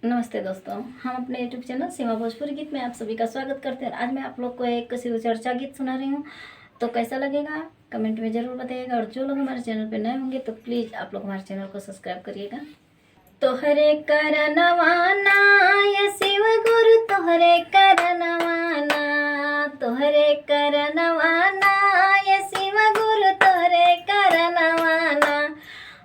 नमस्ते दोस्तों, हम अपने यूट्यूब चैनल सीमा भोजपुरी गीत में आप सभी का स्वागत करते हैं। आज मैं आप लोग को एक शिव चर्चा गीत सुना रही हूँ। तो कैसा लगेगा कमेंट में ज़रूर बताइएगा। और जो लोग हमारे चैनल पर नए होंगे तो प्लीज़ आप लोग हमारे चैनल को सब्सक्राइब करिएगा। तोहरे करनवाना ये शिव गुरु तोहरे करनवाना, तोहरे करनवाना ये शिव गुरु तोहरे करनवाना।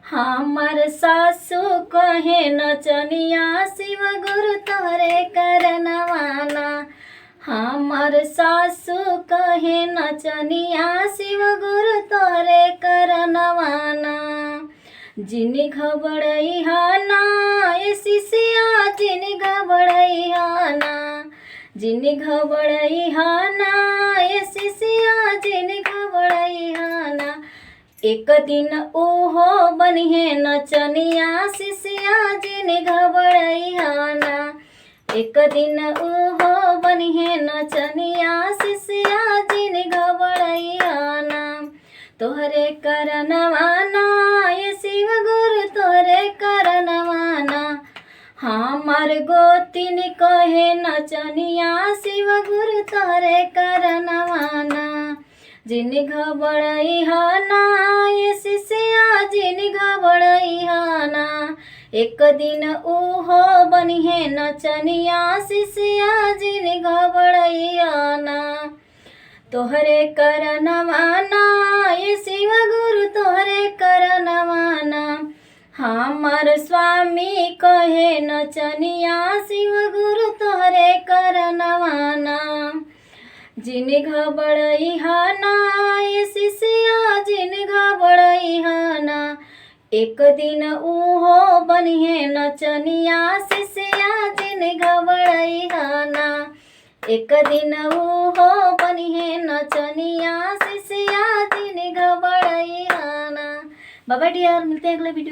हमर सासु कहे नचनिया शिव गुरु तोहरे करनवाना। हमर सासु कहे नचनिया शिव गुरु तोहरे करनवाना। जिनी घबड़ैहाना ये शिष्या जिनी घबड़ैहाना, जिनी घबड़ैहाना ये शिष्या जिनी घबड़ैहाना। एक दिन ओहो बनिहे नचनिया शिष्या जिनी घबड़ैहाना। एक दिन ओहो बनिहे नचनिया शिष्या जिनी घबड़ैहाना। तोहरे करनवाना ये शिव गुरु तोहरे करनवाना। हमर गोतिन कहे नचनिया शिव गुरु तोहरे करनवाना। जिनी घबड़ैहाना ये शिष्या जिनी घबड़ैहाना। एक दिन ओहो बनिहे नचनिया शिष्या जिनी घबड़ैहाना। तोहरे करनवाना ये शिव गुरु तोहरे करनवाना। हमर स्वामी कहे नचनिया शिव गुरु तोहरे करनवाना। जिनी घबड़ैहाना ये शिष्या जिनी घबड़ैहाना। एक दिन ओहो बनिहे नचनिया शिष्या जिनी घबड़ैहाना। एक दिन ओहो बनिहे नचनिया शिष्या जिनी घबड़ैहाना। बाय बाय डियर, मिलते हैं अगले वीडियो में।